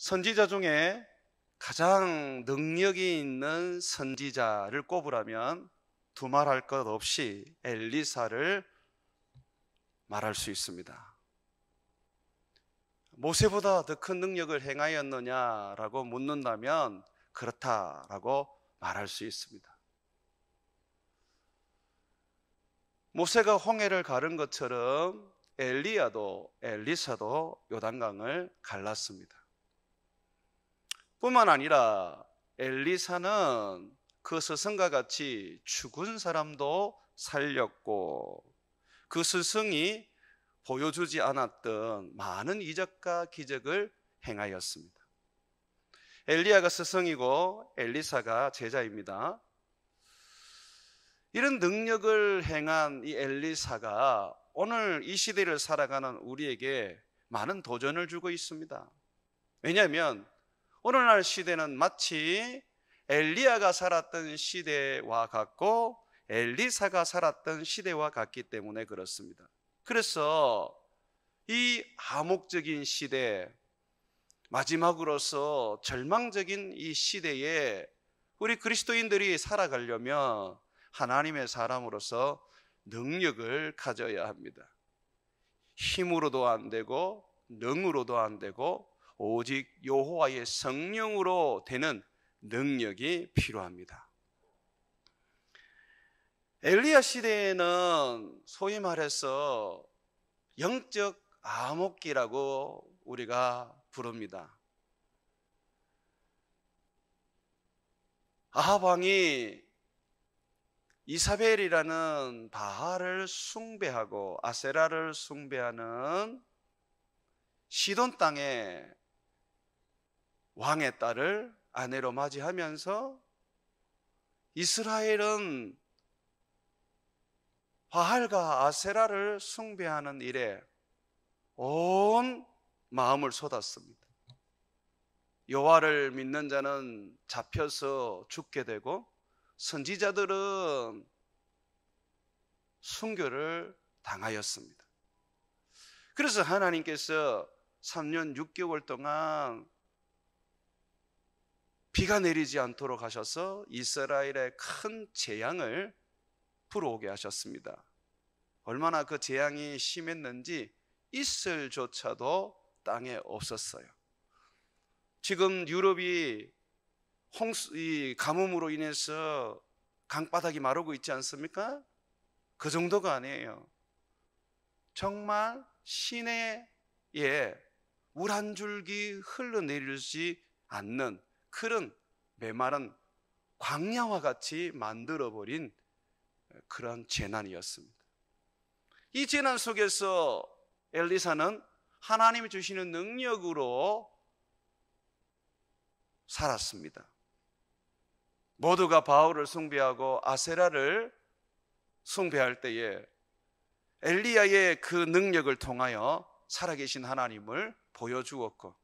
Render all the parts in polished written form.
선지자 중에 가장 능력이 있는 선지자를 꼽으라면 두말할 것 없이 엘리사를 말할 수 있습니다. 모세보다 더 큰 능력을 행하였느냐라고 묻는다면 그렇다라고 말할 수 있습니다. 모세가 홍해를 가른 것처럼 엘리사도 요단강을 갈랐습니다. 뿐만 아니라 엘리사는 그 스승과 같이 죽은 사람도 살렸고, 그 스승이 보여주지 않았던 많은 이적과 기적을 행하였습니다. 엘리야가 스승이고 엘리사가 제자입니다. 이런 능력을 행한 이 엘리사가 오늘 이 시대를 살아가는 우리에게 많은 도전을 주고 있습니다. 왜냐하면 오늘날 시대는 마치 엘리야가 살았던 시대와 같고 엘리사가 살았던 시대와 같기 때문에 그렇습니다. 그래서 이 암흑적인 시대, 마지막으로서 절망적인 이 시대에 우리 그리스도인들이 살아가려면 하나님의 사람으로서 능력을 가져야 합니다. 힘으로도 안 되고 능으로도 안 되고 오직 여호와의 성령으로 되는 능력이 필요합니다. 엘리야 시대에는 소위 말해서 영적 암흑기라고 우리가 부릅니다. 아합 왕이 이사벨이라는 바알을 숭배하고 아세라를 숭배하는 시돈 땅의 왕의 딸을 아내로 맞이하면서 이스라엘은 바알과 아세라를 숭배하는 일에 온 마음을 쏟았습니다. 여호와를 믿는 자는 잡혀서 죽게 되고 선지자들은 순교를 당하였습니다. 그래서 하나님께서 3년 6개월 동안 비가 내리지 않도록 하셔서 이스라엘에 큰 재앙을 불어오게 하셨습니다. 얼마나 그 재앙이 심했는지 이슬조차도 땅에 없었어요. 지금 유럽이 이 가뭄으로 인해서 강바닥이 마르고 있지 않습니까? 그 정도가 아니에요. 정말 시내에 물 한 줄기 흘러내리지 않는 그런 메마른 광야와 같이 만들어버린 그런 재난이었습니다. 이 재난 속에서 엘리사는 하나님이 주시는 능력으로 살았습니다. 모두가 바알을 숭배하고 아세라를 숭배할 때에 엘리야의 그 능력을 통하여 살아계신 하나님을 보여주었고,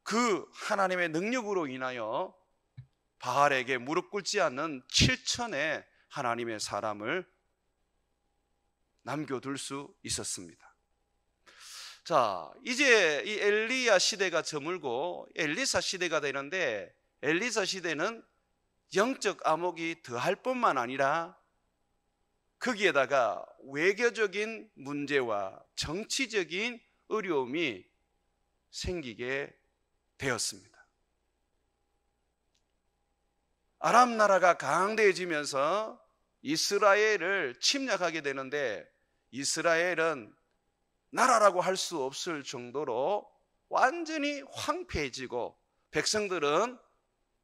그 하나님의 능력으로 인하여 바알에게 무릎 꿇지 않는 7천의 하나님의 사람을 남겨둘 수 있었습니다. 자, 이제 이 엘리야 시대가 저물고 엘리사 시대가 되는데, 엘리사 시대는 영적 암흑이 더할 뿐만 아니라 거기에다가 외교적인 문제와 정치적인 어려움이 생기게 되었습니다. 아람 나라가 강대해지면서 이스라엘을 침략하게 되는데, 이스라엘은 나라라고 할 수 없을 정도로 완전히 황폐해지고 백성들은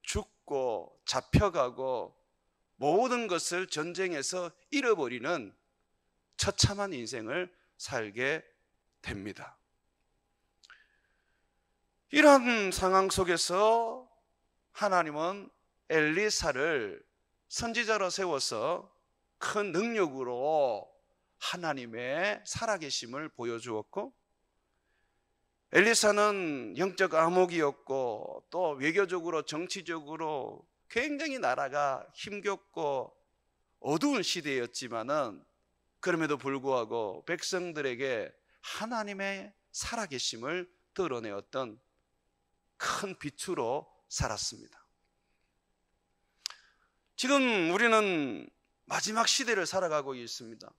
죽고 잡혀가고 모든 것을 전쟁에서 잃어버리는 처참한 인생을 살게 됩니다. 이런 상황 속에서 하나님은 엘리사를 선지자로 세워서 큰 능력으로 하나님의 살아계심을 보여주었고, 엘리사는 영적 암흑이었고 또 외교적으로 정치적으로 굉장히 나라가 힘겹고 어두운 시대였지만은 그럼에도 불구하고 백성들에게 하나님의 살아계심을 드러내었던 큰 빛으로 살았습니다. 지금 우리는 마지막 시대를 살아가고 있습니다.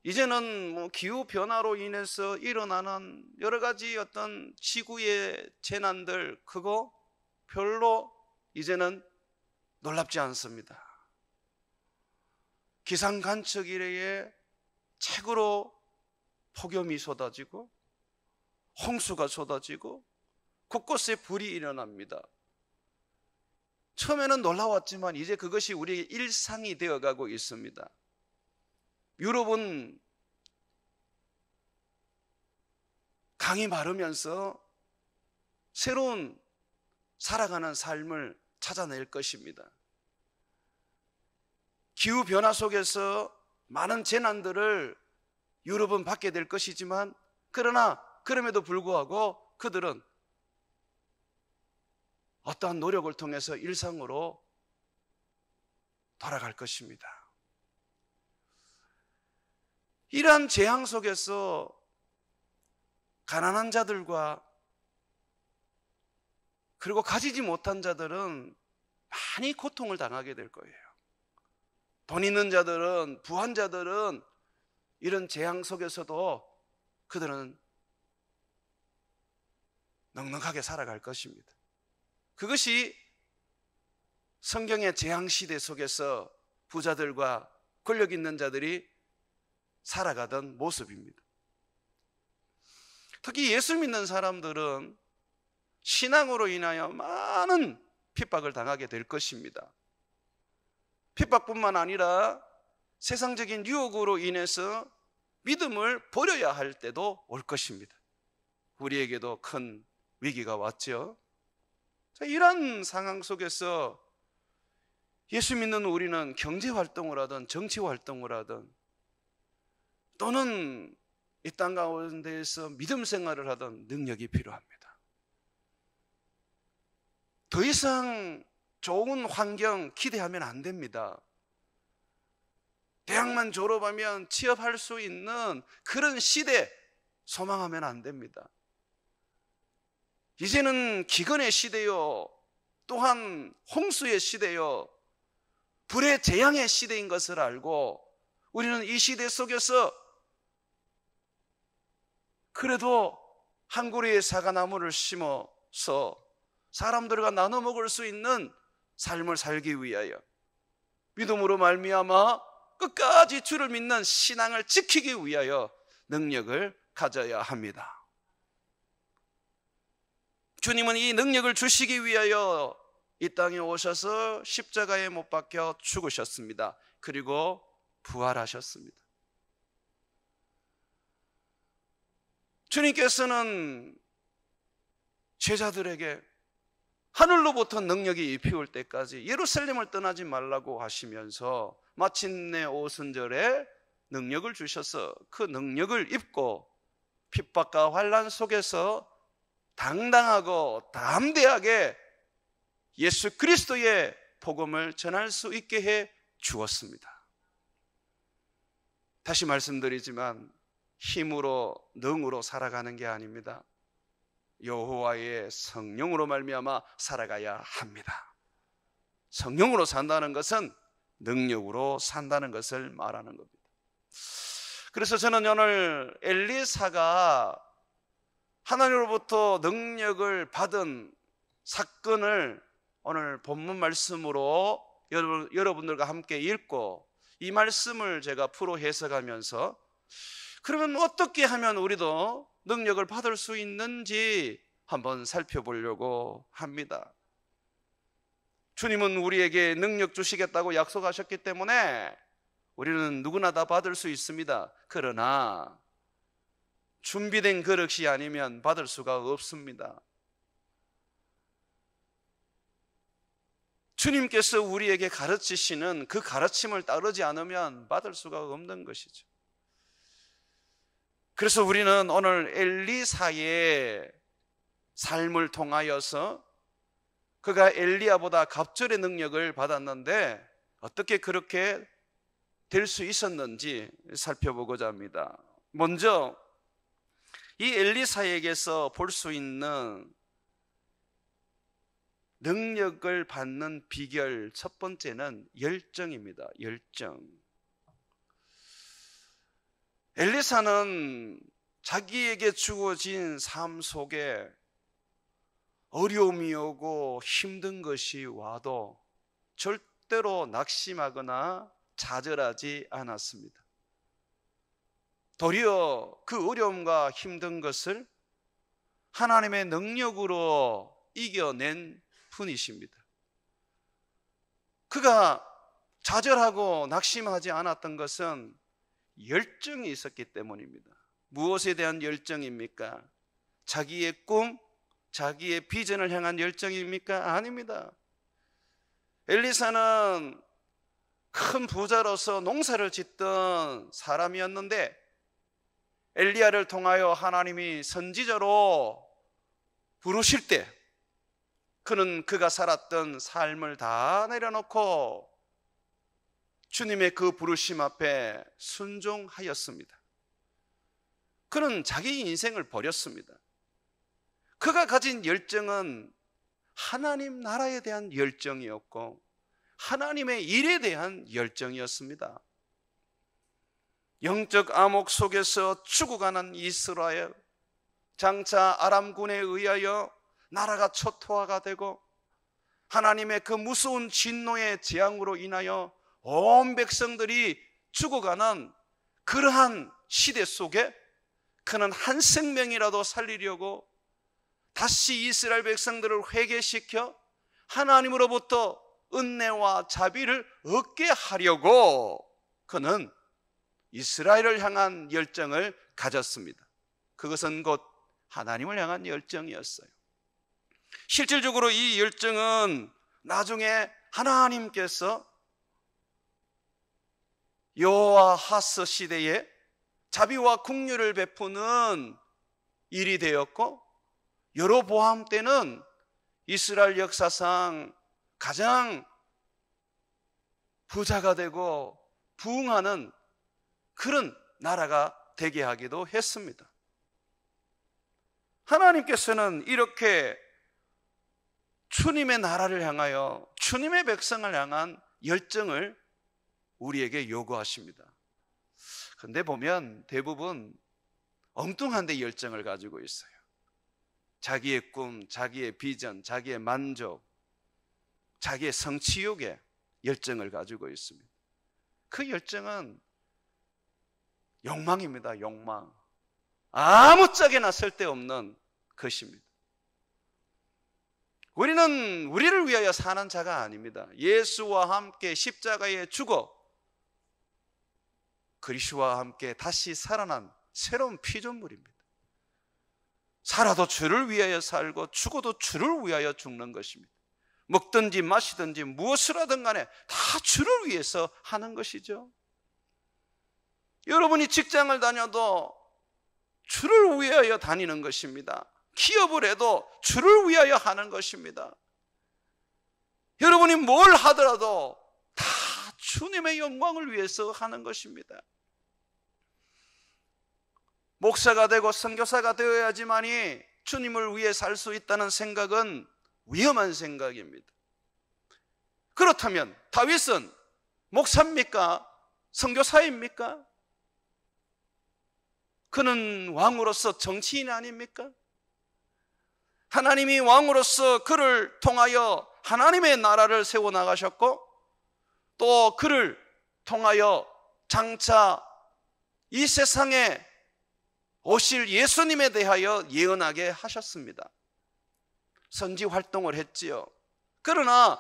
이제는 기후 변화로 인해서 일어나는 여러 가지 어떤 지구의 재난들, 그거 별로 이제는 놀랍지 않습니다. 기상 관측 이래에 최고로 폭염이 쏟아지고 홍수가 쏟아지고 곳곳에 불이 일어납니다. 처음에는 놀라웠지만 이제 그것이 우리의 일상이 되어가고 있습니다. 유럽은 강이 마르면서 새로운 살아가는 삶을 찾아낼 것입니다. 기후변화 속에서 많은 재난들을 유럽은 받게 될 것이지만, 그러나 그럼에도 불구하고 그들은 어떠한 노력을 통해서 일상으로 돌아갈 것입니다. 이러한 재앙 속에서 가난한 자들과 그리고 가지지 못한 자들은 많이 고통을 당하게 될 거예요. 돈 있는 자들은, 부한 자들은 이런 재앙 속에서도 그들은 넉넉하게 살아갈 것입니다. 그것이 성경의 재앙 시대 속에서 부자들과 권력 있는 자들이 살아가던 모습입니다. 특히 예수 믿는 사람들은 신앙으로 인하여 많은 핍박을 당하게 될 것입니다. 핍박뿐만 아니라 세상적인 유혹으로 인해서 믿음을 버려야 할 때도 올 것입니다. 우리에게도 큰 위기가 왔죠. 이런 상황 속에서 예수 믿는 우리는 경제활동을 하든 정치활동을 하든 또는 이 땅 가운데에서 믿음 생활을 하던 능력이 필요합니다. 더 이상 좋은 환경 기대하면 안 됩니다. 대학만 졸업하면 취업할 수 있는 그런 시대 소망하면 안 됩니다. 이제는 기근의 시대요, 또한 홍수의 시대요, 불의 재앙의 시대인 것을 알고 우리는 이 시대 속에서 그래도 한 그루의 사과나무를 심어서 사람들과 나눠 먹을 수 있는 삶을 살기 위하여 믿음으로 말미암아 끝까지 주를 믿는 신앙을 지키기 위하여 능력을 가져야 합니다. 주님은 이 능력을 주시기 위하여 이 땅에 오셔서 십자가에 못 박혀 죽으셨습니다. 그리고 부활하셨습니다. 주님께서는 제자들에게 하늘로부터 능력이 입혀올 때까지 예루살렘을 떠나지 말라고 하시면서 마침내 오순절에 능력을 주셔서 그 능력을 입고 핍박과 환난 속에서 당당하고 담대하게 예수 그리스도의 복음을 전할 수 있게 해 주었습니다. 다시 말씀드리지만 힘으로 능으로 살아가는 게 아닙니다. 여호와의 성령으로 말미암아 살아가야 합니다. 성령으로 산다는 것은 능력으로 산다는 것을 말하는 겁니다. 그래서 저는 오늘 엘리사가 하나님으로부터 능력을 받은 사건을 오늘 본문 말씀으로 여러분들과 함께 읽고 이 말씀을 제가 풀어 해석하면서 그러면 어떻게 하면 우리도 능력을 받을 수 있는지 한번 살펴보려고 합니다. 주님은 우리에게 능력 주시겠다고 약속하셨기 때문에 우리는 누구나 다 받을 수 있습니다. 그러나 준비된 그릇이 아니면 받을 수가 없습니다. 주님께서 우리에게 가르치시는 그 가르침을 따르지 않으면 받을 수가 없는 것이죠. 그래서 우리는 오늘 엘리사의 삶을 통하여서 그가 엘리야보다 갑절의 능력을 받았는데 어떻게 그렇게 될 수 있었는지 살펴보고자 합니다. 먼저 이 엘리사에게서 볼 수 있는 능력을 받는 비결 첫 번째는 열정입니다. 열정. 엘리사는 자기에게 주어진 삶 속에 어려움이 오고 힘든 것이 와도 절대로 낙심하거나 좌절하지 않았습니다. 도리어 그 어려움과 힘든 것을 하나님의 능력으로 이겨낸 분이십니다. 그가 좌절하고 낙심하지 않았던 것은 열정이 있었기 때문입니다. 무엇에 대한 열정입니까? 자기의 꿈, 자기의 비전을 향한 열정입니까? 아닙니다. 엘리사는 큰 부자로서 농사를 짓던 사람이었는데 엘리야를 통하여 하나님이 선지자로 부르실 때 그는 그가 살았던 삶을 다 내려놓고 주님의 그 부르심 앞에 순종하였습니다. 그는 자기 인생을 버렸습니다. 그가 가진 열정은 하나님 나라에 대한 열정이었고 하나님의 일에 대한 열정이었습니다. 영적 암흑 속에서 죽어가는 이스라엘, 장차 아람군에 의하여 나라가 초토화가 되고 하나님의 그 무서운 진노의 재앙으로 인하여 온 백성들이 죽어가는 그러한 시대 속에 그는 한 생명이라도 살리려고 다시 이스라엘 백성들을 회개시켜 하나님으로부터 은혜와 자비를 얻게 하려고 그는 이스라엘을 향한 열정을 가졌습니다. 그것은 곧 하나님을 향한 열정이었어요. 실질적으로 이 열정은 나중에 하나님께서 여호와하스 시대에 자비와 긍휼을 베푸는 일이 되었고 여로보암 때는 이스라엘 역사상 가장 부자가 되고 부흥하는 그런 나라가 되게 하기도 했습니다. 하나님께서는 이렇게 주님의 나라를 향하여 주님의 백성을 향한 열정을 우리에게 요구하십니다. 그런데 보면 대부분 엉뚱한 데 열정을 가지고 있어요. 자기의 꿈, 자기의 비전, 자기의 만족, 자기의 성취욕에 열정을 가지고 있습니다. 그 열정은 욕망입니다. 욕망. 아무짝에나 쓸데없는 것입니다. 우리는 우리를 위하여 사는 자가 아닙니다. 예수와 함께 십자가에 죽어 그리스도와 함께 다시 살아난 새로운 피조물입니다. 살아도 주를 위하여 살고 죽어도 주를 위하여 죽는 것입니다. 먹든지 마시든지 무엇을 하든 간에 다 주를 위해서 하는 것이죠. 여러분이 직장을 다녀도 주를 위하여 다니는 것입니다. 기업을 해도 주를 위하여 하는 것입니다. 여러분이 뭘 하더라도 다 주님의 영광을 위해서 하는 것입니다. 목사가 되고 선교사가 되어야지만이 주님을 위해 살 수 있다는 생각은 위험한 생각입니다. 그렇다면 다윗은 목사입니까? 선교사입니까? 그는 왕으로서 정치인 아닙니까? 하나님이 왕으로서 그를 통하여 하나님의 나라를 세워나가셨고 또 그를 통하여 장차 이 세상에 오실 예수님에 대하여 예언하게 하셨습니다. 선지 활동을 했지요. 그러나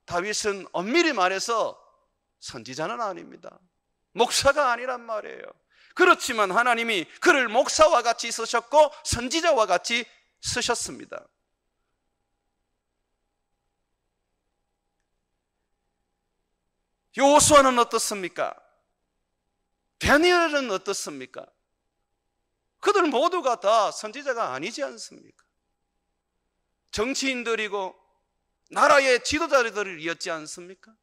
다윗은 엄밀히 말해서 선지자는 아닙니다. 목사가 아니란 말이에요. 그렇지만 하나님이 그를 목사와 같이 쓰셨고 선지자와 같이 쓰셨습니다. 여호수아는 어떻습니까? 다니엘은 어떻습니까? 그들 모두가 다 선지자가 아니지 않습니까? 정치인들이고 나라의 지도자들이었지 않습니까?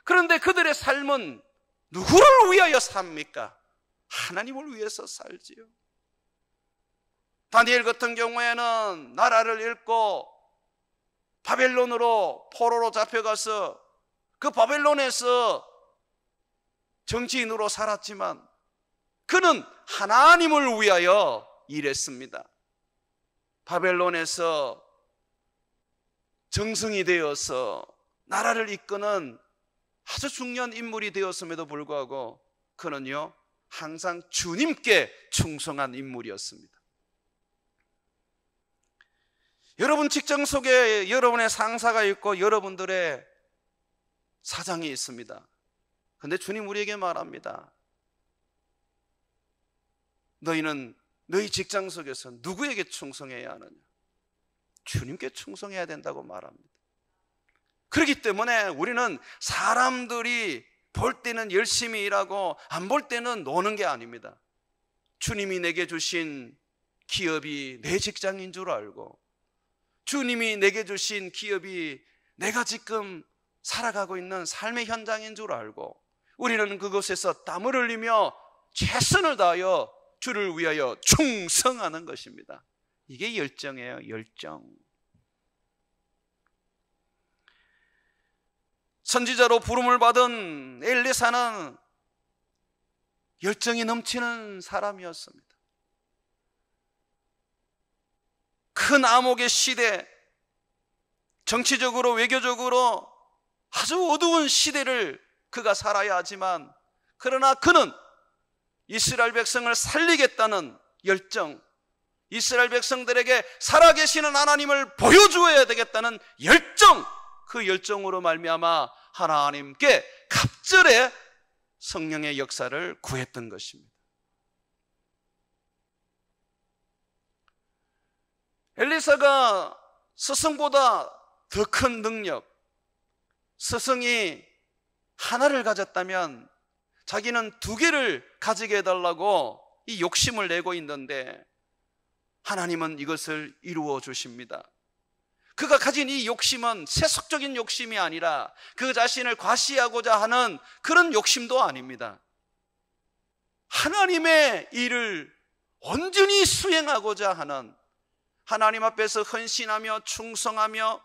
그런데 그들의 삶은 누구를 위하여 삽니까? 하나님을 위해서 살지요. 다니엘 같은 경우에는 나라를 잃고 바벨론으로 포로로 잡혀가서 그 바벨론에서 정치인으로 살았지만 그는 하나님을 위하여 일했습니다. 바벨론에서 정승이 되어서 나라를 이끄는 아주 중요한 인물이 되었음에도 불구하고 그는요 항상 주님께 충성한 인물이었습니다. 여러분 직장 속에 여러분의 상사가 있고 여러분들의 사장이 있습니다. 그런데 주님 우리에게 말합니다. 너희는 너희 직장 속에서 누구에게 충성해야 하느냐? 주님께 충성해야 된다고 말합니다. 그렇기 때문에 우리는 사람들이 볼 때는 열심히 일하고 안 볼 때는 노는 게 아닙니다. 주님이 내게 주신 기업이 내 직장인 줄 알고, 주님이 내게 주신 기업이 내가 지금 살아가고 있는 삶의 현장인 줄 알고, 우리는 그곳에서 땀을 흘리며 최선을 다하여 주를 위하여 충성하는 것입니다. 이게 열정이에요, 열정. 선지자로 부름을 받은 엘리사는 열정이 넘치는 사람이었습니다. 큰 암흑의 시대, 정치적으로 외교적으로 아주 어두운 시대를 그가 살아야 하지만, 그러나 그는 이스라엘 백성을 살리겠다는 열정, 이스라엘 백성들에게 살아계시는 하나님을 보여주어야 되겠다는 열정, 그 열정으로 말미암아 하나님께 갑절에 성령의 역사를 구했던 것입니다. 엘리사가 스승보다 더 큰 능력, 스승이 하나를 가졌다면 자기는 2개를 가지게 해달라고 이 욕심을 내고 있는데 하나님은 이것을 이루어 주십니다. 그가 가진 이 욕심은 세속적인 욕심이 아니라 그 자신을 과시하고자 하는 그런 욕심도 아닙니다. 하나님의 일을 온전히 수행하고자 하는, 하나님 앞에서 헌신하며 충성하며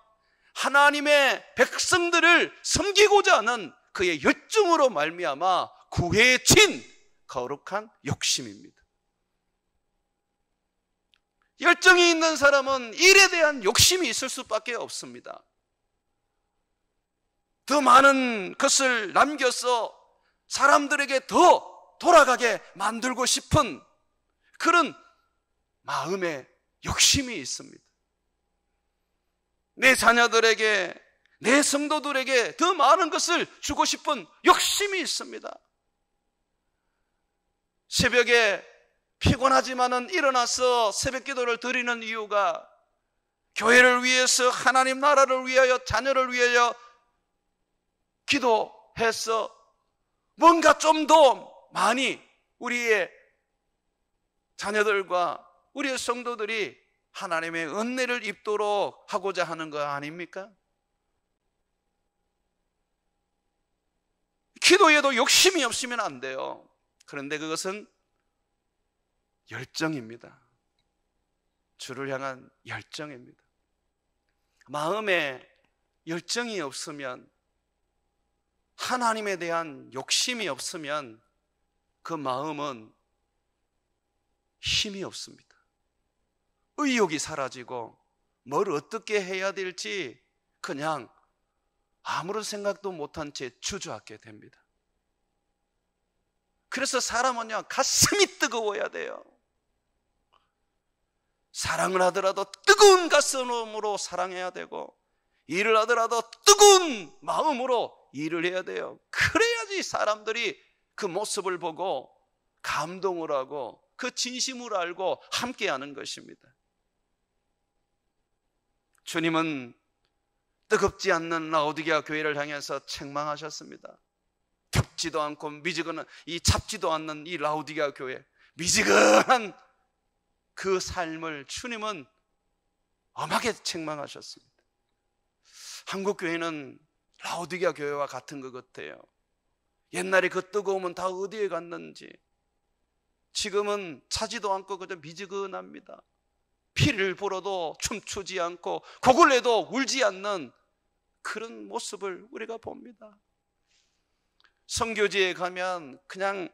하나님의 백성들을 섬기고자 하는 그의 열정으로 말미암아 구해진 거룩한 욕심입니다. 열정이 있는 사람은 일에 대한 욕심이 있을 수밖에 없습니다. 더 많은 것을 남겨서 사람들에게 더 돌아가게 만들고 싶은 그런 마음의 욕심이 있습니다. 내 자녀들에게, 내 성도들에게 더 많은 것을 주고 싶은 욕심이 있습니다. 새벽에 피곤하지만은 일어나서 새벽 기도를 드리는 이유가 교회를 위해서, 하나님 나라를 위하여, 자녀를 위하여 기도해서 뭔가 좀 더 많이 우리의 자녀들과 우리의 성도들이 하나님의 은혜를 입도록 하고자 하는 거 아닙니까? 기도에도 욕심이 없으면 안 돼요. 그런데 그것은 열정입니다. 주를 향한 열정입니다. 마음에 열정이 없으면, 하나님에 대한 욕심이 없으면 그 마음은 힘이 없습니다. 의욕이 사라지고 뭘 어떻게 해야 될지 그냥 아무런 생각도 못한 채 주저앉게 됩니다. 그래서 사람은요, 가슴이 뜨거워야 돼요. 사랑을 하더라도 뜨거운 가슴으로 사랑해야 되고, 일을 하더라도 뜨거운 마음으로 일을 해야 돼요. 그래야지 사람들이 그 모습을 보고 감동을 하고 그 진심을 알고 함께하는 것입니다. 주님은 뜨겁지 않는 라오디게아 교회를 향해서 책망하셨습니다. 덥지도 않고 미지근한, 이 찹지도 않는 이 라오디게아 교회, 미지근한 그 삶을 주님은 엄하게 책망하셨습니다. 한국 교회는 라오디게아 교회와 같은 것 같아요. 옛날에 그 뜨거움은 다 어디에 갔는지 지금은 차지도 않고 그저 미지근합니다. 피를 불어도 춤추지 않고 곡을 내도 울지 않는 그런 모습을 우리가 봅니다. 선교지에 가면 그냥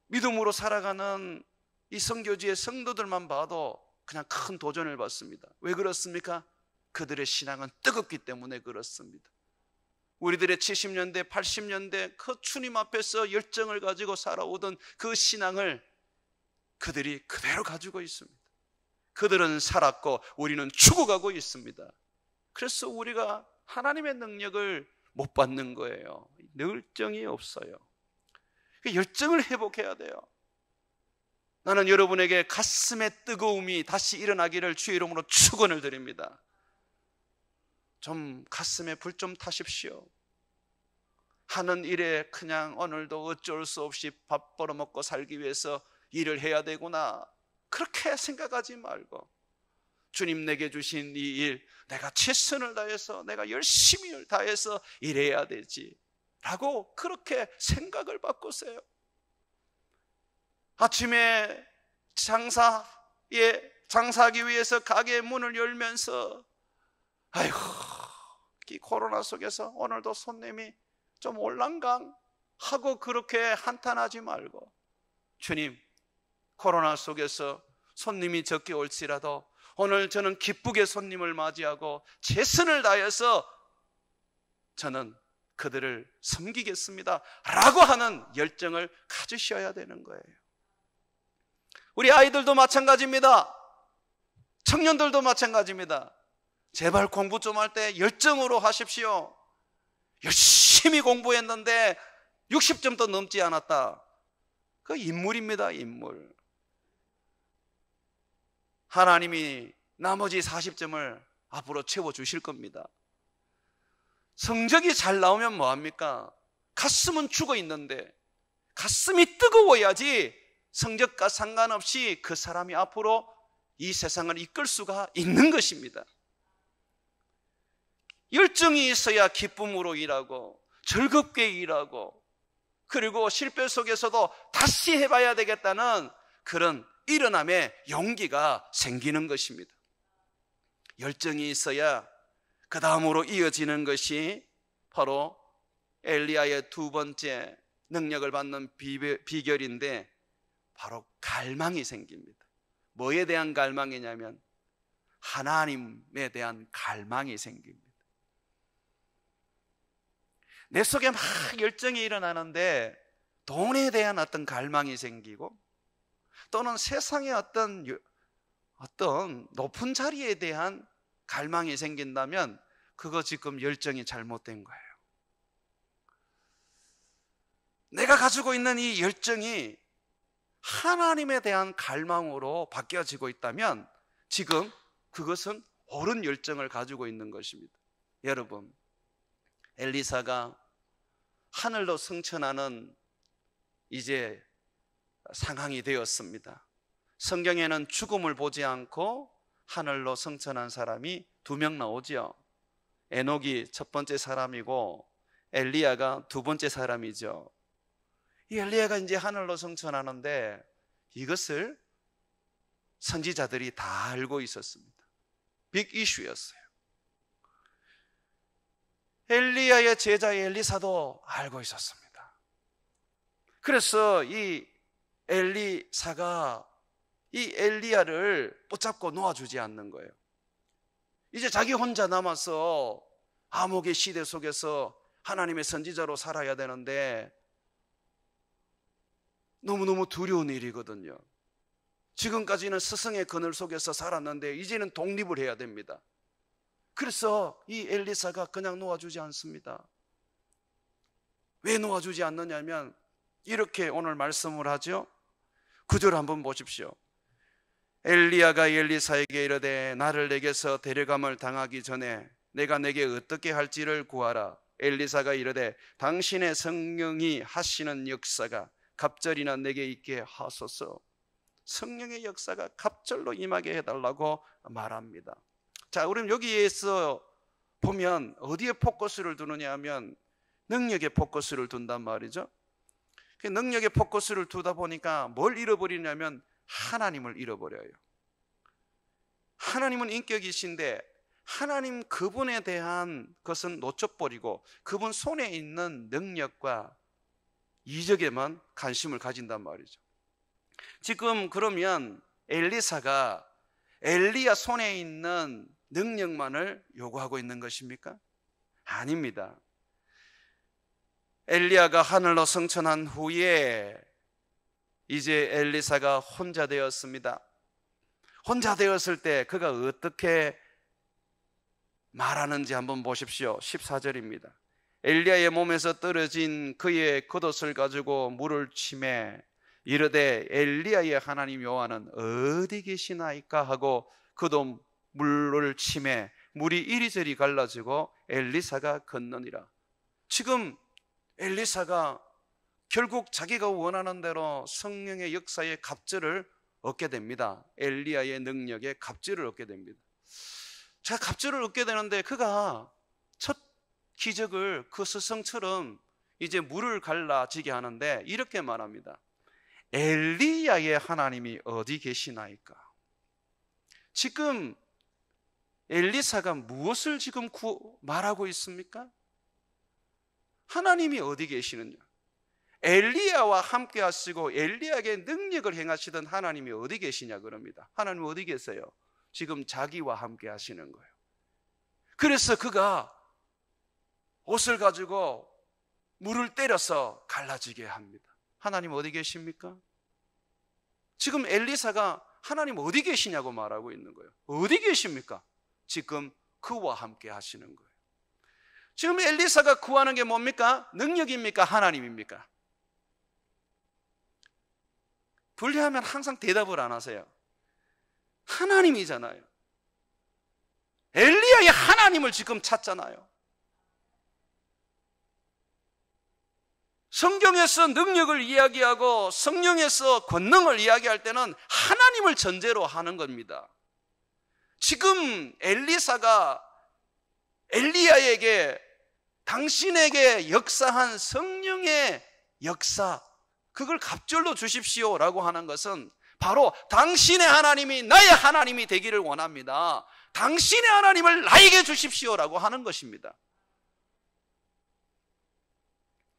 믿음으로 살아가는 이 선교지의 성도들만 봐도 그냥 큰 도전을 받습니다. 왜 그렇습니까? 그들의 신앙은 뜨겁기 때문에 그렇습니다. 우리들의 70년대, 80년대 그 주님 앞에서 열정을 가지고 살아오던 그 신앙을 그들이 그대로 가지고 있습니다. 그들은 살았고 우리는 죽어가고 있습니다. 그래서 우리가 하나님의 능력을 못 받는 거예요. 열정이 없어요. 열정을 회복해야 돼요. 나는 여러분에게 가슴의 뜨거움이 다시 일어나기를 주의 이름으로 축원을 드립니다. 좀 가슴에 불 좀 타십시오. 하는 일에 그냥 오늘도 어쩔 수 없이 밥 벌어먹고 살기 위해서 일을 해야 되구나, 그렇게 생각하지 말고 주님 내게 주신 이 일, 내가 최선을 다해서 내가 열심히 다해서 일해야 되지 라고 그렇게 생각을 바꾸세요. 아침에 장사하기 위해서 가게 문을 열면서 아이고, 이 코로나 속에서 오늘도 손님이 좀 올랑강 하고 그렇게 한탄하지 말고, 주님, 코로나 속에서 손님이 적게 올지라도 오늘 저는 기쁘게 손님을 맞이하고 최선을 다해서 저는 그들을 섬기겠습니다 라고 하는 열정을 가지셔야 되는 거예요. 우리 아이들도 마찬가지입니다. 청년들도 마찬가지입니다. 제발 공부 좀 할 때 열정으로 하십시오. 열심히 공부했는데 60점도 넘지 않았다, 그 인물입니다. 인물. 하나님이 나머지 40점을 앞으로 채워주실 겁니다. 성적이 잘 나오면 뭐합니까? 가슴은 죽어 있는데 가슴이 뜨거워야지 성적과 상관없이 그 사람이 앞으로 이 세상을 이끌 수가 있는 것입니다. 열정이 있어야 기쁨으로 일하고 즐겁게 일하고, 그리고 실패 속에서도 다시 해봐야 되겠다는 그런 일어남의 용기가 생기는 것입니다. 열정이 있어야 그 다음으로 이어지는 것이 바로 엘리야의 두 번째 능력을 받는 비결인데, 바로 갈망이 생깁니다. 뭐에 대한 갈망이냐면 하나님에 대한 갈망이 생깁니다. 내 속에 막 열정이 일어나는데 돈에 대한 어떤 갈망이 생기고, 또는 세상의 어떤 높은 자리에 대한 갈망이 생긴다면 그거 지금 열정이 잘못된 거예요. 내가 가지고 있는 이 열정이 하나님에 대한 갈망으로 바뀌어지고 있다면 지금 그것은 옳은 열정을 가지고 있는 것입니다. 여러분, 엘리사가 하늘로 승천하는 이제 상황이 되었습니다. 성경에는 죽음을 보지 않고 하늘로 승천한 사람이 2명 나오죠. 에녹이 첫 번째 사람이고 엘리야가 두 번째 사람이죠. 이 엘리야가 이제 하늘로 승천하는데 이것을 선지자들이 다 알고 있었습니다. 빅 이슈였어요. 엘리야의 제자 엘리사도 알고 있었습니다. 그래서 이 엘리사가 이 엘리야를 붙잡고 놓아주지 않는 거예요. 이제 자기 혼자 남아서 암흑의 시대 속에서 하나님의 선지자로 살아야 되는데 너무너무 두려운 일이거든요. 지금까지는 스승의 그늘 속에서 살았는데 이제는 독립을 해야 됩니다. 그래서 이 엘리사가 그냥 놓아주지 않습니다. 왜 놓아주지 않느냐면 이렇게 오늘 말씀을 하죠. 9절 한번 보십시오. 엘리야가 엘리사에게 이르되 나를 내게서 데려감을 당하기 전에 내가 내게 어떻게 할지를 구하라. 엘리사가 이르되 당신의 성령이 하시는 역사가 갑절이나 내게 있게 하소서. 성령의 역사가 갑절로 임하게 해달라고 말합니다. 자, 우리는 여기에서 보면 어디에 포커스를 두느냐 하면 능력에 포커스를 둔단 말이죠. 능력에 포커스를 두다 보니까 뭘 잃어버리냐면 하나님을 잃어버려요. 하나님은 인격이신데 하나님 그분에 대한 것은 놓쳐버리고 그분 손에 있는 능력과 이적에만 관심을 가진단 말이죠. 지금 그러면 엘리사가 엘리야 손에 있는 능력만을 요구하고 있는 것입니까? 아닙니다. 엘리야가 하늘로 승천한 후에 이제 엘리사가 혼자 되었습니다. 혼자 되었을 때 그가 어떻게 말하는지 한번 보십시오. 14절입니다. 엘리야의 몸에서 떨어진 그의 겉옷을 가지고 물을 치매 이르되 엘리야의 하나님 여호와는 어디 계시나이까 하고 그도 물을 치매 물이 이리저리 갈라지고 엘리사가 건너니라. 지금 엘리사가 결국 자기가 원하는 대로 성령의 역사의 갑절을 얻게 됩니다. 엘리야의 능력에 갑절을 얻게 됩니다. 자, 갑절을 얻게 되는데 그가 첫 기적을 그 스승처럼 이제 물을 갈라지게 하는데 이렇게 말합니다. 엘리야의 하나님이 어디 계시나이까? 지금 엘리사가 무엇을 지금 말하고 있습니까? 하나님이 어디 계시느냐? 엘리야와 함께 하시고 엘리야에게 능력을 행하시던 하나님이 어디 계시냐 그럽니다. 하나님 어디 계세요? 지금 자기와 함께 하시는 거예요. 그래서 그가 옷을 가지고 물을 때려서 갈라지게 합니다. 하나님 어디 계십니까? 지금 엘리사가 하나님 어디 계시냐고 말하고 있는 거예요. 어디 계십니까? 지금 그와 함께 하시는 거예요. 지금 엘리사가 구하는 게 뭡니까? 능력입니까? 하나님입니까? 분리하면 항상 대답을 안 하세요. 하나님이잖아요. 엘리야의 하나님을 지금 찾잖아요. 성경에서 능력을 이야기하고 성령에서 권능을 이야기할 때는 하나님을 전제로 하는 겁니다. 지금 엘리사가 엘리야에게 당신에게 역사한 성령의 역사, 그걸 갑절로 주십시오라고 하는 것은 바로 당신의 하나님이 나의 하나님이 되기를 원합니다. 당신의 하나님을 나에게 주십시오라고 하는 것입니다.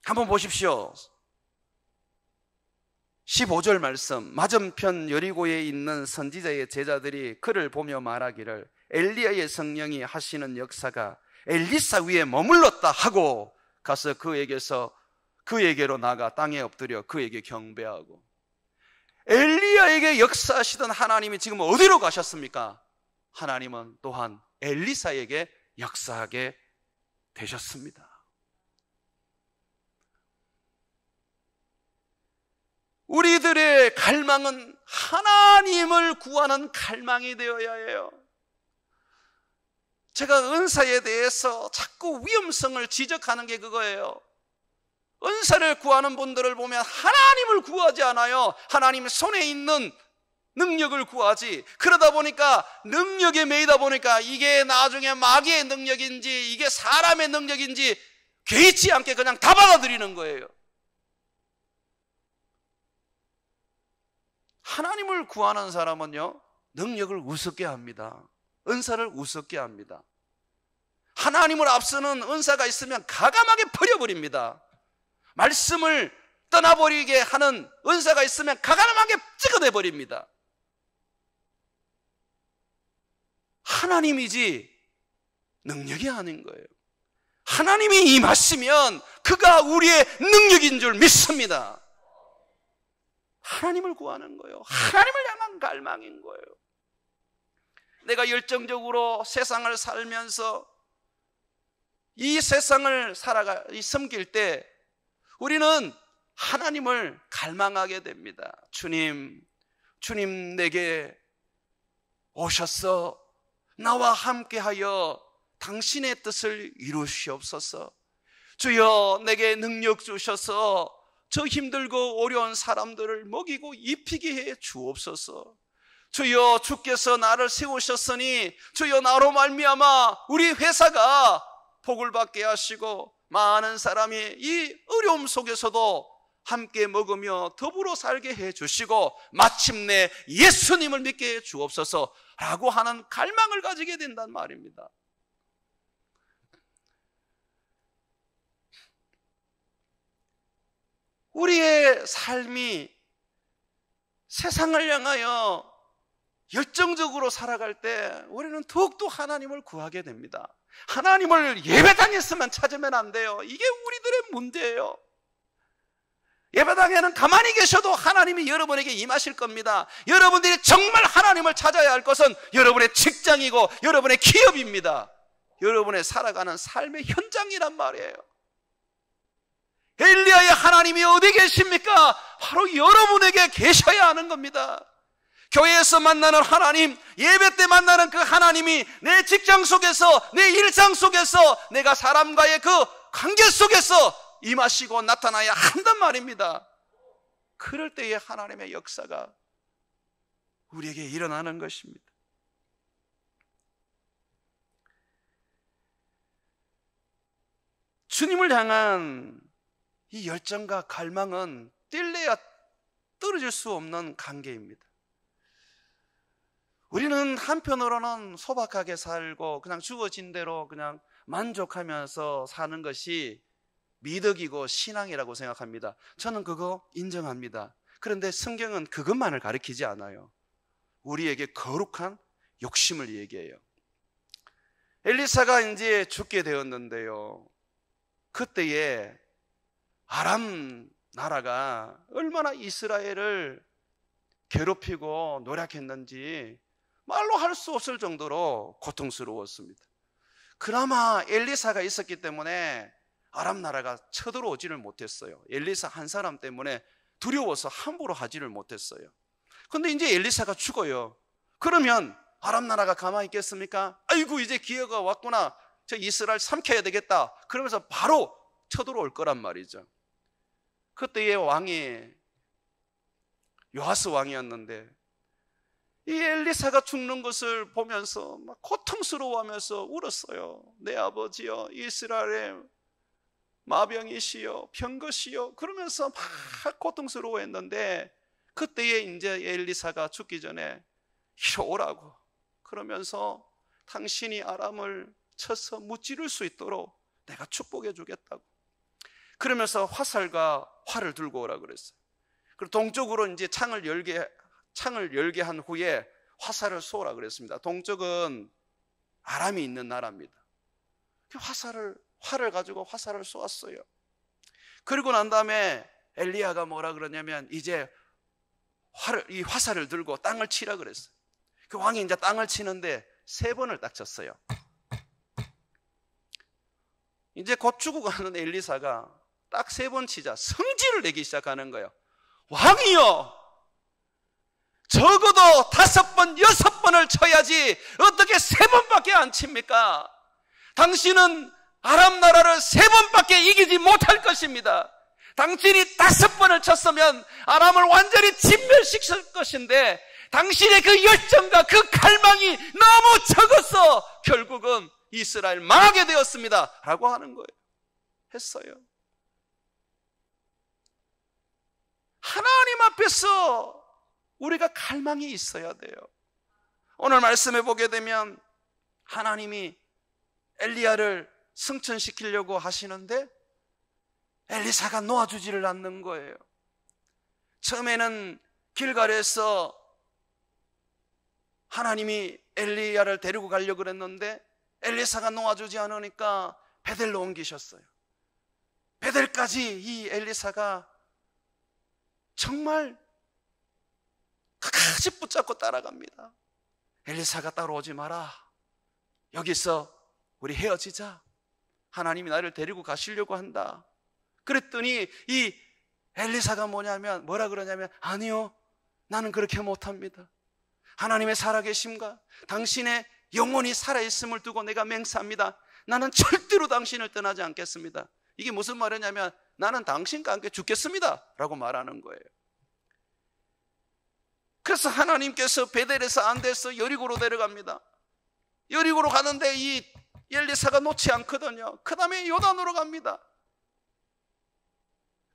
한번 보십시오. 15절 말씀, 맞은편 여리고에 있는 선지자의 제자들이 그를 보며 말하기를 엘리야의 성령이 하시는 역사가 엘리사 위에 머물렀다 하고 가서 그에게로 나가 땅에 엎드려 그에게 경배하고. 엘리야에게 역사하시던 하나님이 지금 어디로 가셨습니까? 하나님은 또한 엘리사에게 역사하게 되셨습니다. 우리들의 갈망은 하나님을 구하는 갈망이 되어야 해요. 제가 은사에 대해서 자꾸 위험성을 지적하는 게 그거예요. 은사를 구하는 분들을 보면 하나님을 구하지 않아요. 하나님 손에 있는 능력을 구하지. 그러다 보니까 능력에 매이다 보니까 이게 나중에 마귀의 능력인지 이게 사람의 능력인지 개의치 않게 그냥 다 받아들이는 거예요. 하나님을 구하는 사람은요, 능력을 우습게 합니다. 은사를 우습게 합니다. 하나님을 앞서는 은사가 있으면 가감하게 버려버립니다. 말씀을 떠나버리게 하는 은사가 있으면 가감하게 찍어내버립니다. 하나님이지 능력이 아닌 거예요. 하나님이 임하시면 그가 우리의 능력인 줄 믿습니다. 하나님을 구하는 거예요. 하나님을 향한 갈망인 거예요. 내가 열정적으로 세상을 살면서 이 세상을 섬길 때 우리는 하나님을 갈망하게 됩니다. 주님 내게 오셔서 나와 함께하여 당신의 뜻을 이루시옵소서. 주여 내게 능력 주셔서 저 힘들고 어려운 사람들을 먹이고 입히게 해 주옵소서. 주여 주께서 나를 세우셨으니 주여 나로 말미암아 우리 회사가 복을 받게 하시고 많은 사람이 이 어려움 속에서도 함께 먹으며 더불어 살게 해 주시고 마침내 예수님을 믿게 해 주옵소서 라고 하는 갈망을 가지게 된단 말입니다. 우리의 삶이 세상을 향하여 열정적으로 살아갈 때 우리는 더욱더 하나님을 구하게 됩니다. 하나님을 예배당에서만 찾으면 안 돼요. 이게 우리들의 문제예요. 예배당에는 가만히 계셔도 하나님이 여러분에게 임하실 겁니다. 여러분들이 정말 하나님을 찾아야 할 것은 여러분의 직장이고 여러분의 기업입니다. 여러분의 살아가는 삶의 현장이란 말이에요. 엘리야의 하나님이 어디 계십니까? 바로 여러분에게 계셔야 하는 겁니다. 교회에서 만나는 하나님, 예배 때 만나는 그 하나님이 내 직장 속에서, 내 일상 속에서, 내가 사람과의 그 관계 속에서 임하시고 나타나야 한단 말입니다. 그럴 때에 하나님의 역사가 우리에게 일어나는 것입니다. 주님을 향한 이 열정과 갈망은 뛸래야 떨어질 수 없는 관계입니다. 우리는 한편으로는 소박하게 살고 그냥 주어진 대로 그냥 만족하면서 사는 것이 미덕이고 신앙이라고 생각합니다. 저는 그거 인정합니다. 그런데 성경은 그것만을 가르치지 않아요. 우리에게 거룩한 욕심을 얘기해요. 엘리사가 이제 죽게 되었는데요, 그때에 아람 나라가 얼마나 이스라엘을 괴롭히고 노력했는지 말로 할 수 없을 정도로 고통스러웠습니다. 그나마 엘리사가 있었기 때문에 아람 나라가 쳐들어오지를 못했어요. 엘리사 한 사람 때문에 두려워서 함부로 하지를 못했어요. 그런데 이제 엘리사가 죽어요. 그러면 아람 나라가 가만히 있겠습니까? 아이고, 이제 기회가 왔구나, 저 이스라엘 삼켜야 되겠다, 그러면서 바로 쳐들어올 거란 말이죠. 그때의 왕이 요아스 왕이었는데 이 엘리사가 죽는 것을 보면서 막 고통스러워하면서 울었어요. 내 아버지여, 이스라엘의 마병이시여, 병거시여, 그러면서 막 고통스러워했는데 그때에 이제 엘리사가 죽기 전에 이리 오라고 그러면서 당신이 아람을 쳐서 무찌를 수 있도록 내가 축복해 주겠다고 그러면서 화살과 활을 들고 오라 그랬어요. 그리고 동쪽으로 이제 창을 열게 한 후에 화살을 쏘라 그랬습니다. 동쪽은 아람이 있는 나라입니다. 활을 가지고 화살을 쏘았어요. 그리고 난 다음에 엘리야가 뭐라 그러냐면 이제 이 화살을 들고 땅을 치라 그랬어요. 그 왕이 이제 땅을 치는데 3번을 딱 쳤어요. 이제 곧 죽어가는 엘리사가 딱 3번 치자 성질을 내기 시작하는 거예요. 왕이여, 적어도 5번, 6번을 쳐야지 어떻게 3번밖에 안 칩니까? 당신은 아람 나라를 3번밖에 이기지 못할 것입니다. 당신이 5번을 쳤으면 아람을 완전히 진멸시킬 것인데 당신의 그 열정과 그 갈망이 너무 적어서 결국은 이스라엘 망하게 되었습니다 라고 하는 거예요. 했어요. 하나님 앞에서 우리가 갈망이 있어야 돼요. 오늘 말씀해 보게 되면 하나님이 엘리야를 승천시키려고 하시는데 엘리사가 놓아주지를 않는 거예요. 처음에는 길갈에서 하나님이 엘리야를 데리고 가려고 그랬는데 엘리사가 놓아주지 않으니까 베델로 옮기셨어요. 베델까지 이 엘리사가 정말 끝까지 붙잡고 따라갑니다. 엘리사가 따라오지 마라, 여기서 우리 헤어지자, 하나님이 나를 데리고 가시려고 한다. 그랬더니 이 엘리사가 뭐라 그러냐면 아니요, 나는 그렇게 못합니다. 하나님의 살아계심과 당신의 영혼이 살아있음을 두고 내가 맹세합니다. 나는 절대로 당신을 떠나지 않겠습니다. 이게 무슨 말이냐면 나는 당신과 함께 죽겠습니다 라고 말하는 거예요. 그래서 하나님께서 베델에서 안 돼서 여리고로 데려갑니다. 여리고로 가는데 이 엘리사가 놓지 않거든요. 그 다음에 요단으로 갑니다.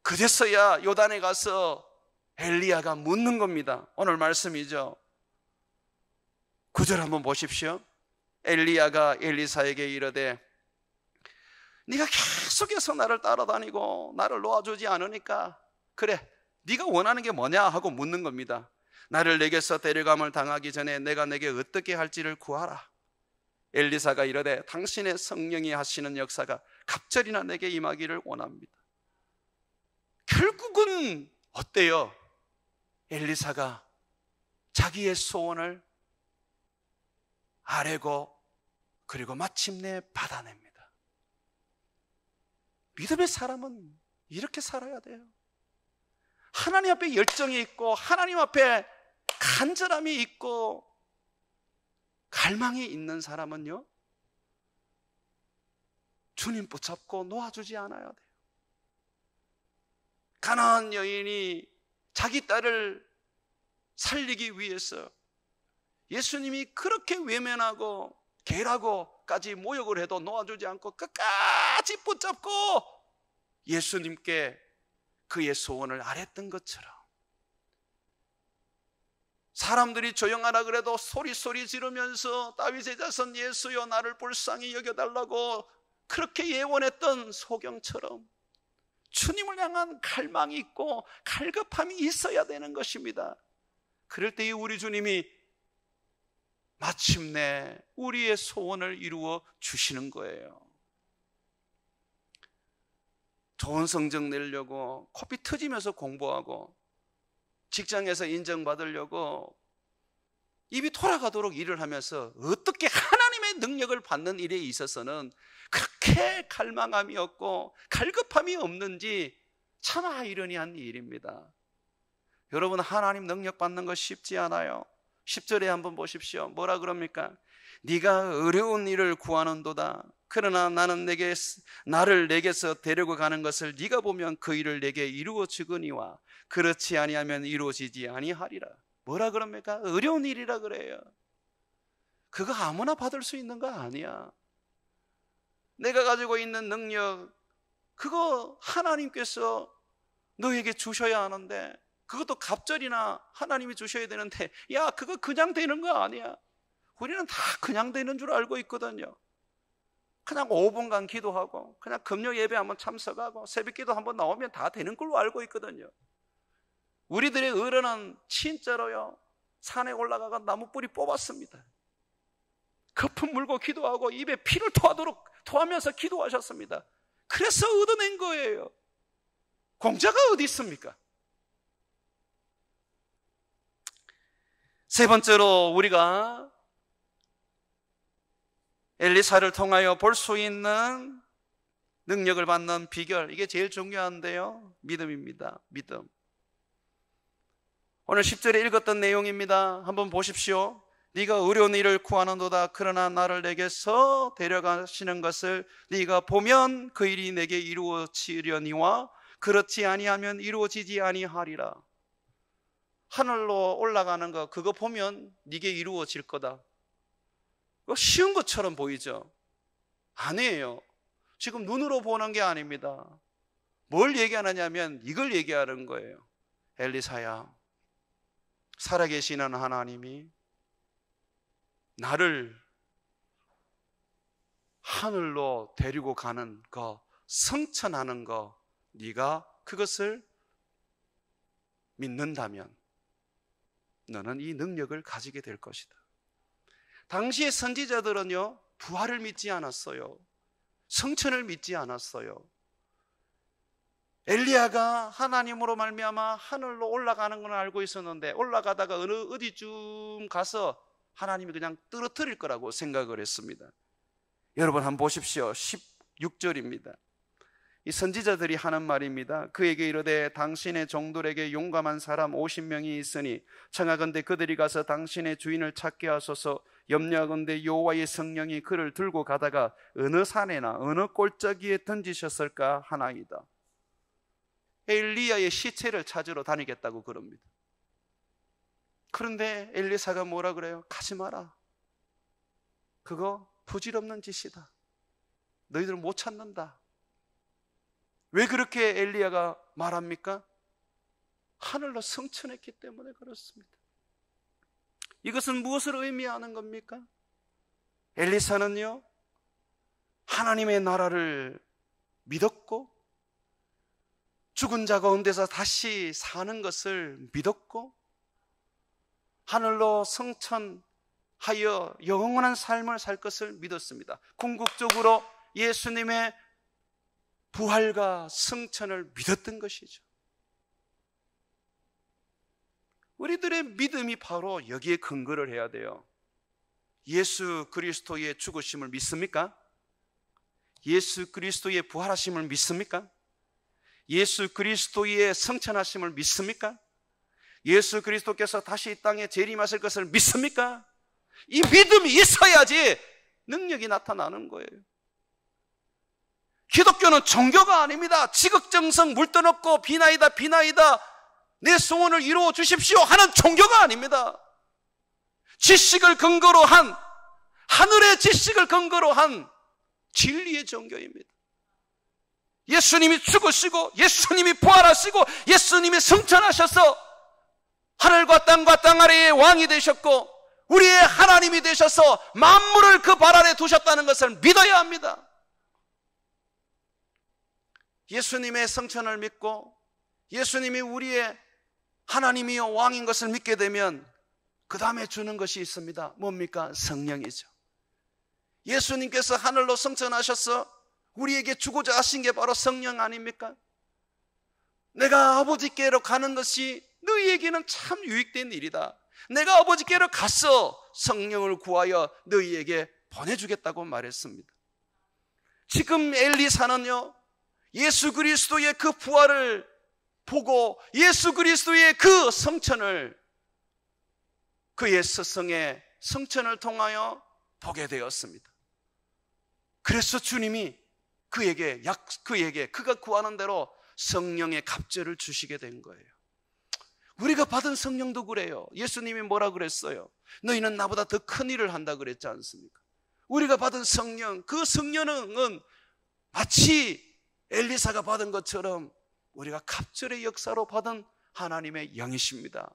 그제서야 요단에 가서 엘리야가 묻는 겁니다. 오늘 말씀이죠. 9절 한번 보십시오. 엘리야가 엘리사에게 이르되 네가 계속해서 나를 따라다니고 나를 놓아주지 않으니까 그래, 네가 원하는 게 뭐냐 하고 묻는 겁니다. 나를 내게서 데려감을 당하기 전에 내가 내게 어떻게 할지를 구하라. 엘리사가 이르되 당신의 성령이 하시는 역사가 갑절이나 내게 임하기를 원합니다. 결국은 어때요? 엘리사가 자기의 소원을 아뢰고 그리고 마침내 받아냅니다. 믿음의 사람은 이렇게 살아야 돼요. 하나님 앞에 열정이 있고 하나님 앞에 간절함이 있고 갈망이 있는 사람은요, 주님 붙잡고 놓아주지 않아야 돼요. 가나안 여인이 자기 딸을 살리기 위해서 예수님이 그렇게 외면하고 계라고까지 모욕을 해도 놓아주지 않고 끝까지 붙잡고 예수님께 그의 소원을 아뢰던 것처럼, 사람들이 조용하라 그래도 소리 지르면서 다윗의 자손 예수여 나를 불쌍히 여겨달라고 그렇게 예원했던 소경처럼 주님을 향한 갈망이 있고 갈급함이 있어야 되는 것입니다. 그럴 때에 우리 주님이 마침내 우리의 소원을 이루어 주시는 거예요. 좋은 성적 내려고 코피 터지면서 공부하고 직장에서 인정받으려고 입이 돌아가도록 일을 하면서 어떻게 하나님의 능력을 받는 일에 있어서는 그렇게 갈망함이 없고 갈급함이 없는지 참 아이러니한 일입니다. 여러분, 하나님 능력 받는 거 쉽지 않아요. 10절에 한번 보십시오. 뭐라 그럽니까? 네가 어려운 일을 구하는도다. 그러나 나를 내게서 데리고 가는 것을 네가 보면 그 일을 내게 이루어 주거니와 그렇지 아니하면 이루어지지 아니하리라. 뭐라 그럽니까? 어려운 일이라 그래요. 그거 아무나 받을 수 있는 거 아니야. 내가 가지고 있는 능력, 그거 하나님께서 너에게 주셔야 하는데, 그것도 갑절이나 하나님이 주셔야 되는데, 야, 그거 그냥 되는 거 아니야. 우리는 다 그냥 되는 줄 알고 있거든요. 그냥 5분간 기도하고 그냥 금요 예배 한번 참석하고 새벽 기도 한번 나오면 다 되는 걸로 알고 있거든요. 우리들의 어른은 진짜로요, 산에 올라가서 나무 뿌리 뽑았습니다. 거품 물고 기도하고 입에 피를 토하면서 기도하셨습니다. 그래서 얻어낸 거예요. 공짜가 어디 있습니까? 세 번째로 우리가 엘리사를 통하여 볼 수 있는 능력을 받는 비결, 이게 제일 중요한데요, 믿음입니다. 믿음. 오늘 10절에 읽었던 내용입니다. 한번 보십시오. 네가 어려운 일을 구하는도다. 그러나 나를 내게서 데려가시는 것을 네가 보면 그 일이 내게 이루어지려니와 그렇지 아니하면 이루어지지 아니하리라. 하늘로 올라가는 거, 그거 보면 네게 이루어질 거다. 쉬운 것처럼 보이죠? 아니에요. 지금 눈으로 보는 게 아닙니다. 뭘 얘기하느냐면 이걸 얘기하는 거예요. 엘리사야, 살아계시는 하나님이 나를 하늘로 데리고 가는 거, 성천하는 거, 네가 그것을 믿는다면 너는 이 능력을 가지게 될 것이다. 당시의 선지자들은요, 부활을 믿지 않았어요. 성천을 믿지 않았어요. 엘리야가 하나님으로 말미암아 하늘로 올라가는 건 알고 있었는데, 올라가다가 어디쯤 가서 하나님이 그냥 떨어뜨릴 거라고 생각을 했습니다. 여러분 한번 보십시오. 16절입니다. 이 선지자들이 하는 말입니다. 그에게 이르되 당신의 종들에게 용감한 사람 50명이 있으니 청하건대 그들이 가서 당신의 주인을 찾게 하소서. 염려하건대 여호와의 성령이 그를 들고 가다가 어느 산에나 어느 골짜기에 던지셨을까 하나이다. 엘리야의 시체를 찾으러 다니겠다고 그럽니다. 그런데 엘리사가 뭐라 그래요? 가지 마라. 그거 부질없는 짓이다. 너희들 못 찾는다. 왜 그렇게 엘리야가 말합니까? 하늘로 성천했기 때문에 그렇습니다. 이것은 무엇을 의미하는 겁니까? 엘리사는요, 하나님의 나라를 믿었고 죽은 자 가운데서 다시 사는 것을 믿었고 하늘로 승천하여 영원한 삶을 살 것을 믿었습니다. 궁극적으로 예수님의 부활과 승천을 믿었던 것이죠. 우리들의 믿음이 바로 여기에 근거를 해야 돼요. 예수 그리스도의 죽으심을 믿습니까? 예수 그리스도의 부활하심을 믿습니까? 예수 그리스도의 승천하심을 믿습니까? 예수 그리스도께서 다시 이 땅에 재림하실 것을 믿습니까? 이 믿음이 있어야지 능력이 나타나는 거예요. 기독교는 종교가 아닙니다. 지극정성 물 떠넣고 비나이다 비나이다 내 소원을 이루어 주십시오 하는 종교가 아닙니다. 지식을 근거로 한, 하늘의 지식을 근거로 한 진리의 종교입니다. 예수님이 죽으시고 예수님이 부활하시고 예수님이 승천하셔서 하늘과 땅 아래의 왕이 되셨고 우리의 하나님이 되셔서 만물을 그 발 아래 두셨다는 것을 믿어야 합니다. 예수님의 승천을 믿고 예수님이 우리의 하나님이요 왕인 것을 믿게 되면 그 다음에 주는 것이 있습니다. 뭡니까? 성령이죠. 예수님께서 하늘로 승천하셔서 우리에게 주고자 하신 게 바로 성령 아닙니까? 내가 아버지께로 가는 것이 너희에게는 참 유익된 일이다. 내가 아버지께로 가서 성령을 구하여 너희에게 보내주겠다고 말했습니다. 지금 엘리사는요, 예수 그리스도의 그 부활을 보고 예수 그리스도의 그 성천을 그의 스승의 성천을 통하여 보게 되었습니다. 그래서 주님이 그에게 그가 구하는 대로 성령의 갑절을 주시게 된 거예요. 우리가 받은 성령도 그래요. 예수님이 뭐라 그랬어요? 너희는 나보다 더 큰 일을 한다 그랬지 않습니까? 우리가 받은 성령, 그 성령은 마치 엘리사가 받은 것처럼 우리가 갑절의 역사로 받은 하나님의 영이십니다.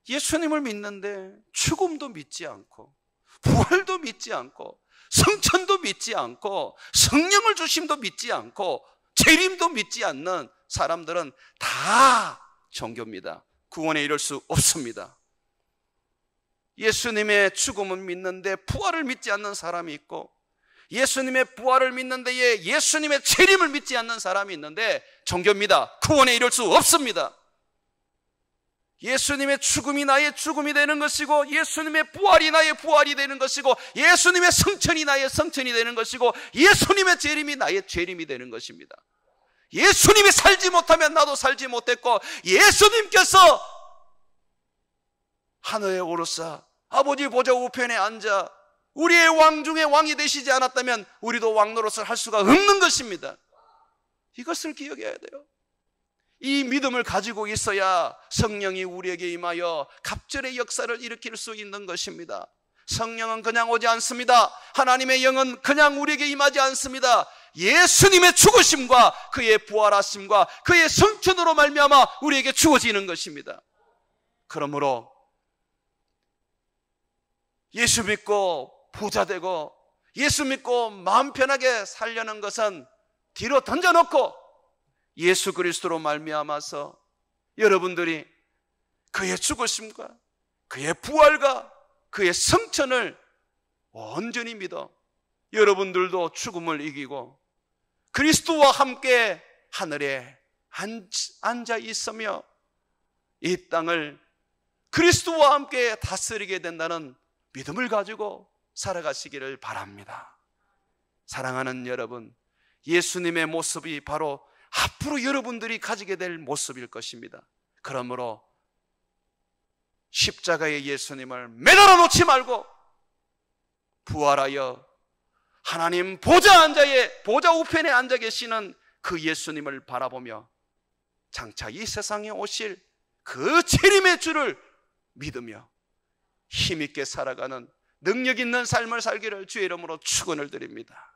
예수님을 믿는데 죽음도 믿지 않고 부활도 믿지 않고 성천도 믿지 않고 성령을 주심도 믿지 않고 재림도 믿지 않는 사람들은 다 종교입니다. 구원에 이를 수 없습니다. 예수님의 죽음은 믿는데 부활을 믿지 않는 사람이 있고 예수님의 부활을 믿는데 예수님의 재림을 믿지 않는 사람이 있는데 종교입니다. 구원에 이를 수 없습니다. 예수님의 죽음이 나의 죽음이 되는 것이고 예수님의 부활이 나의 부활이 되는 것이고 예수님의 성천이 나의 성천이 되는 것이고 예수님의 재림이 나의 재림이 되는 것입니다. 예수님이 살지 못하면 나도 살지 못했고 예수님께서 하늘에 오르사 아버지 보좌 우편에 앉아 우리의 왕 중에 왕이 되시지 않았다면 우리도 왕 노릇을 할 수가 없는 것입니다. 이것을 기억해야 돼요. 이 믿음을 가지고 있어야 성령이 우리에게 임하여 갑절의 역사를 일으킬 수 있는 것입니다. 성령은 그냥 오지 않습니다. 하나님의 영은 그냥 우리에게 임하지 않습니다. 예수님의 죽으심과 그의 부활하심과 그의 성천으로 말미암아 우리에게 주어지는 것입니다. 그러므로 예수 믿고 부자 되고 예수 믿고 마음 편하게 살려는 것은 뒤로 던져놓고 예수 그리스도로 말미암아서 여러분들이 그의 죽으심과 그의 부활과 그의 성천을 온전히 믿어 여러분들도 죽음을 이기고 그리스도와 함께 하늘에 앉아 있으며 이 땅을 그리스도와 함께 다스리게 된다는 믿음을 가지고 살아가시기를 바랍니다. 사랑하는 여러분, 예수님의 모습이 바로 앞으로 여러분들이 가지게 될 모습일 것입니다. 그러므로 십자가의 예수님을 매달아 놓지 말고 부활하여 하나님 보좌 우편에 앉아 계시는 그 예수님을 바라보며 장차 이 세상에 오실 그 재림의 주를 믿으며 힘있게 살아가는 능력 있는 삶을 살기를 주의 이름으로 축원을 드립니다.